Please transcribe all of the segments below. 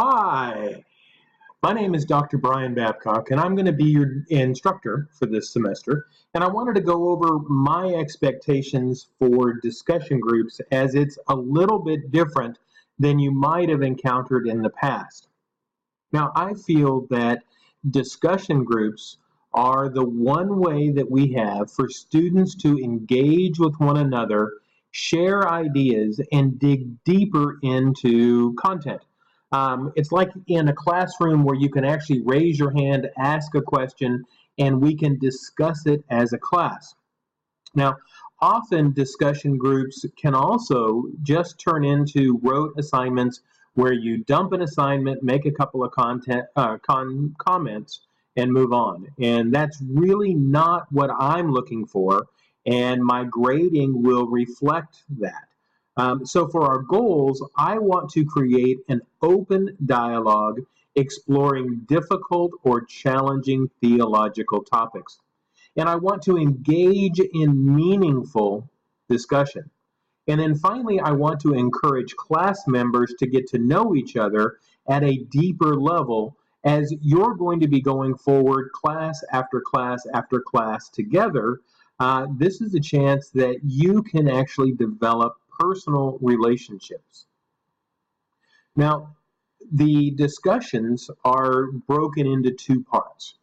Hi, my name is Dr. Brian Babcock, and I'm going to be your instructor for this semester. And I wanted to go over my expectations for discussion groups as it's a little bit different than you might have encountered in the past. Now, I feel that discussion groups are the one way that we have for students to engage with one another, share ideas, and dig deeper into content. It's like in a classroom where you can actually raise your hand, ask a question, and we can discuss it as a class. Now, often discussion groups can also just turn into rote assignments where you dump an assignment, make a couple of comments, and move on. And that's really not what I'm looking for, and my grading will reflect that. So for our goals, I want to create an open dialogue exploring difficult or challenging theological topics. And I want to engage in meaningful discussion. And then finally, I want to encourage class members to get to know each other at a deeper level as you're going to be going forward class after class after class together. This is a chance that you can actually develop personal relationships. Now, the discussions are broken into two parts.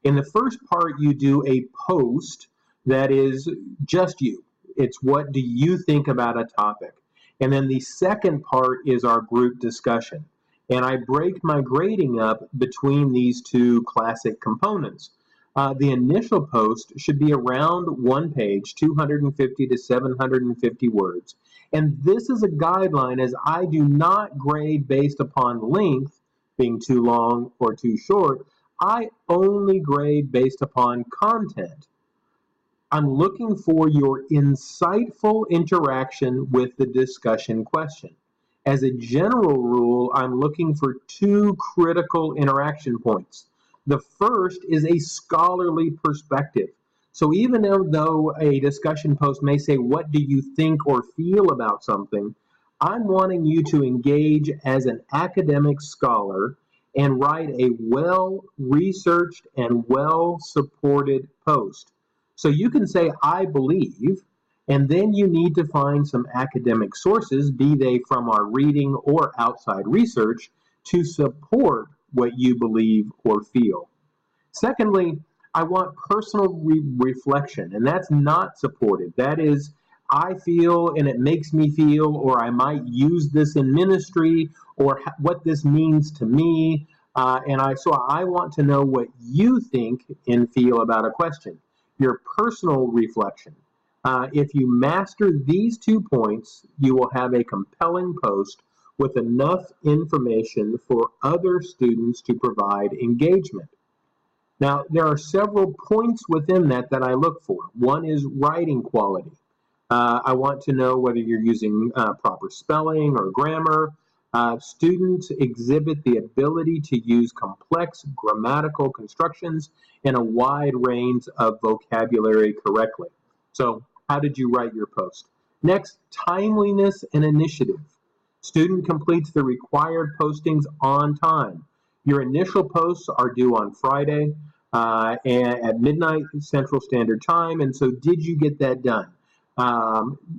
In the first part, you do a post that is just you. It's what do you think about a topic. And then the second part is our group discussion. And I break my grading up between these two classic components. The initial post should be around one page, 250 to 750 words. And this is a guideline as I do not grade based upon length, being too long or too short. I only grade based upon content. I'm looking for your insightful interaction with the discussion question. As a general rule, I'm looking for two critical interaction points. The first is a scholarly perspective. So even though a discussion post may say, what do you think or feel about something, I'm wanting you to engage as an academic scholar and write a well-researched and well-supported post. So you can say, I believe, and then you need to find some academic sources, be they from our reading or outside research, to support what you believe or feel. Secondly, I want personal reflection, and that's not supported. That is, I feel and it makes me feel, or I might use this in ministry, or what this means to me. So I want to know what you think and feel about a question. Your personal reflection. If you master these 2 points, you will have a compelling post with enough information for other students to provide engagement. Now, there are several points within that I look for. One is writing quality. I want to know whether you're using proper spelling or grammar. Students exhibit the ability to use complex grammatical constructions and a wide range of vocabulary correctly. So, how did you write your post? Next, timeliness and initiative. Student completes the required postings on time. Your initial posts are due on Friday at midnight Central Standard Time, and so did you get that done?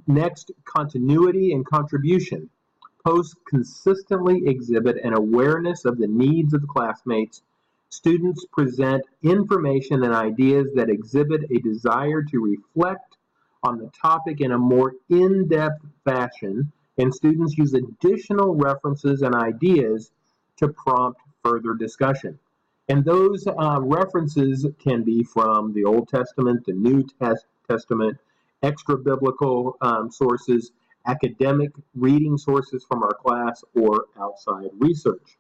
Next, continuity and contribution. Posts consistently exhibit an awareness of the needs of the classmates. Students present information and ideas that exhibit a desire to reflect on the topic in a more in-depth fashion, and students use additional references and ideas to prompt further discussion. And those references can be from the Old Testament, the New Testament, extra-biblical sources, academic reading sources from our class, or outside research.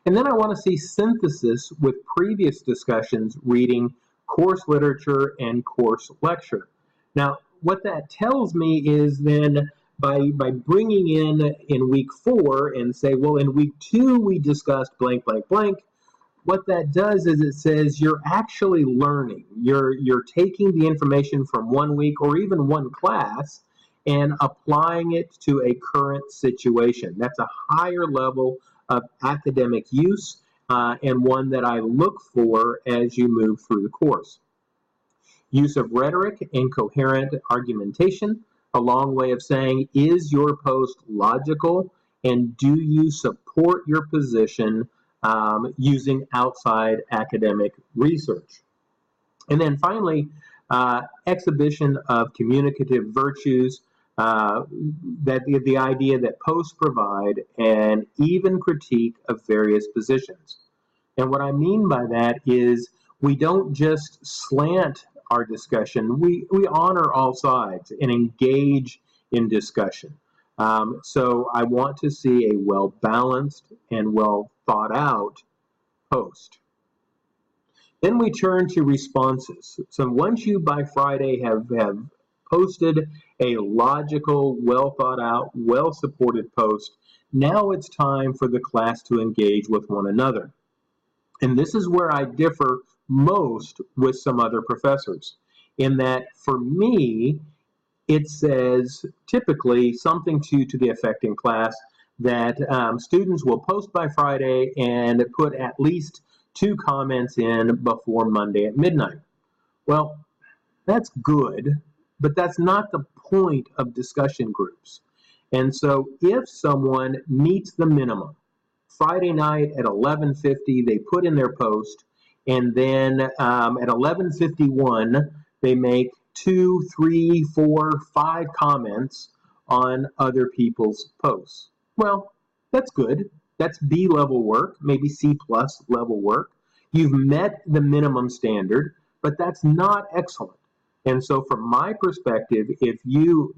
And then I want to see synthesis with previous discussions, reading course literature and course lecture. Now, what that tells me is then by bringing in week 4 and say, well, in week 2 we discussed blank, blank, blank, what that does is it says you're actually learning. You're taking the information from one week or even one class and applying it to a current situation. That's a higher level of academic use and one that I look for as you move through the course. Use of rhetoric and coherent argumentation, a long way of saying, is your post logical and do you support your position using outside academic research? And then finally, exhibition of communicative virtues, that the idea that posts provide an even critique of various positions. And what I mean by that is we don't just slant our discussion, we honor all sides and engage in discussion. So I want to see a well-balanced and well-thought-out post. Then we turn to responses. So once you by Friday have posted a logical, well-thought-out, well-supported post, now it's time for the class to engage with one another. And this is where I differ most with some other professors, in that for me, it says typically something to the effect in class that students will post by Friday and put at least 2 comments in before Monday at midnight. Well, that's good, but that's not the point of discussion groups. And so if someone meets the minimum, Friday night at 11:50, they put in their post, and then at 11:51, they make 2, 3, 4, 5 comments on other people's posts. Well, that's good. That's B level work, maybe C plus level work. You've met the minimum standard, but that's not excellent. And so from my perspective, if you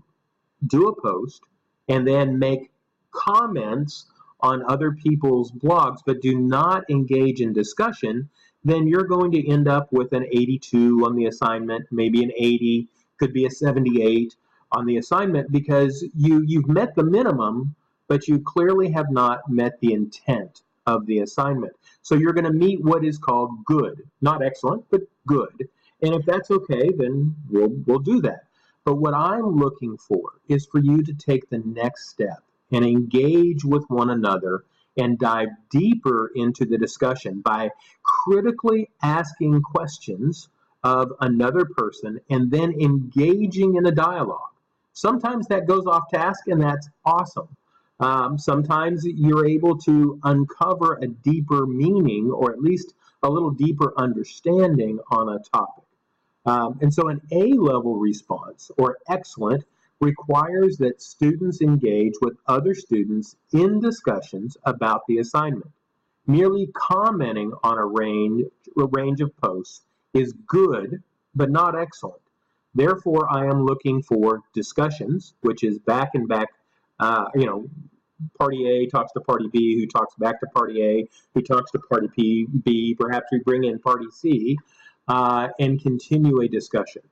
do a post and then make comments on other people's blogs, but do not engage in discussion, then you're going to end up with an 82 on the assignment, maybe an 80, could be a 78 on the assignment, because you've met the minimum, but you clearly have not met the intent of the assignment. So you're going to meet what is called good, not excellent, but good. And if that's okay, then we'll do that. But what I'm looking for is for you to take the next step and engage with one another and dive deeper into the discussion by critically asking questions of another person and then engaging in a dialogue. Sometimes that goes off task, and that's awesome. Sometimes you're able to uncover a deeper meaning, or at least a little deeper understanding on a topic. And so an A-level response, or excellent, requires that students engage with other students in discussions about the assignment. Merely commenting on a range of posts is good, but not excellent. Therefore, I am looking for discussions, which is back and back, party A talks to party B, who talks back to party A, who talks to party B, perhaps we bring in party C, and continue a discussion.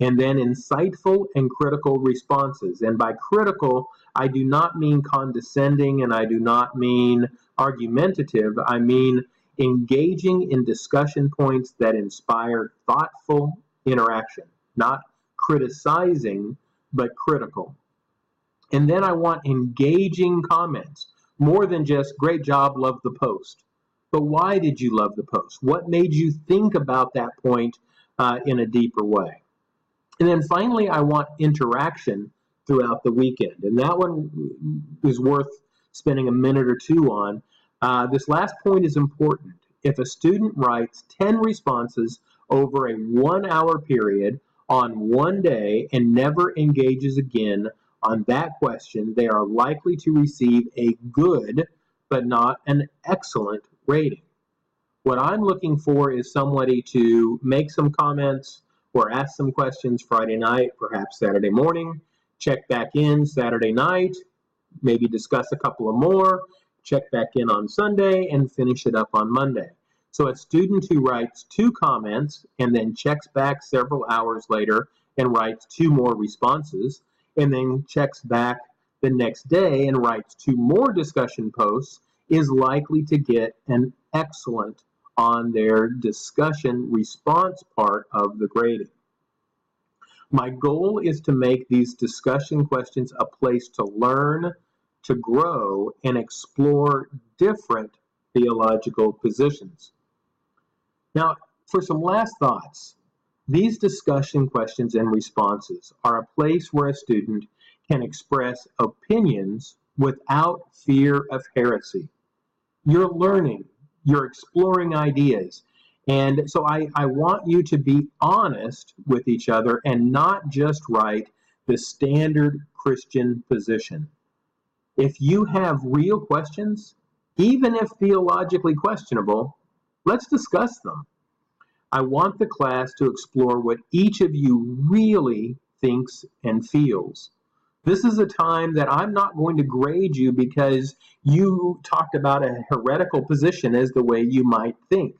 And then insightful and critical responses. And by critical, I do not mean condescending, and I do not mean argumentative. I mean engaging in discussion points that inspire thoughtful interaction, not criticizing, but critical. And then I want engaging comments, more than just great job, love the post. But why did you love the post? What made you think about that point in a deeper way? And then finally, I want interaction throughout the weekend. And that one is worth spending a minute or two on. This last point is important. If a student writes 10 responses over a 1-hour period on one day and never engages again on that question, they are likely to receive a good, but not an excellent rating. What I'm looking for is somebody to make some comments or ask some questions Friday night, perhaps Saturday morning, check back in Saturday night, maybe discuss a couple of more, check back in on Sunday, and finish it up on Monday. So a student who writes 2 comments and then checks back several hours later and writes 2 more responses, and then checks back the next day and writes 2 more discussion posts, is likely to get an excellent on their discussion response part of the grading. My goal is to make these discussion questions a place to learn, to grow, and explore different theological positions. Now, for some last thoughts, these discussion questions and responses are a place where a student can express opinions without fear of heresy. You're learning, you're exploring ideas, and so I want you to be honest with each other and not just write the standard Christian position. If you have real questions, even if theologically questionable, let's discuss them. I want the class to explore what each of you really thinks and feels. This is a time that I'm not going to grade you because you talked about a heretical position as the way you might think.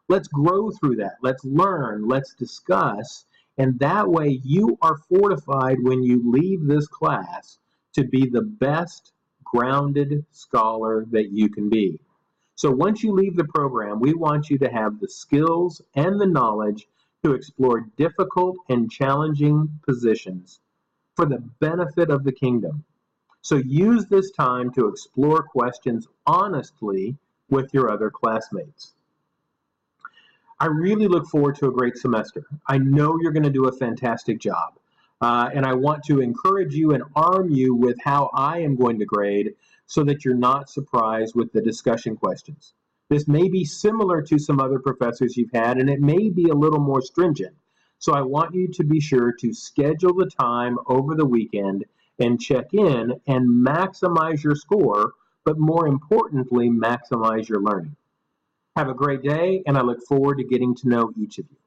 Let's grow through that. Let's learn. Let's discuss. And that way you are fortified when you leave this class to be the best grounded scholar that you can be. So once you leave the program, we want you to have the skills and the knowledge to explore difficult and challenging positions for the benefit of the kingdom. So use this time to explore questions honestly with your other classmates. I really look forward to a great semester. I know you're going to do a fantastic job. And I want to encourage you and arm you with how I am going to grade so that you're not surprised with the discussion questions. This may be similar to some other professors you've had, and it may be a little more stringent. So I want you to be sure to schedule the time over the weekend and check in and maximize your score, but more importantly, maximize your learning. Have a great day, and I look forward to getting to know each of you.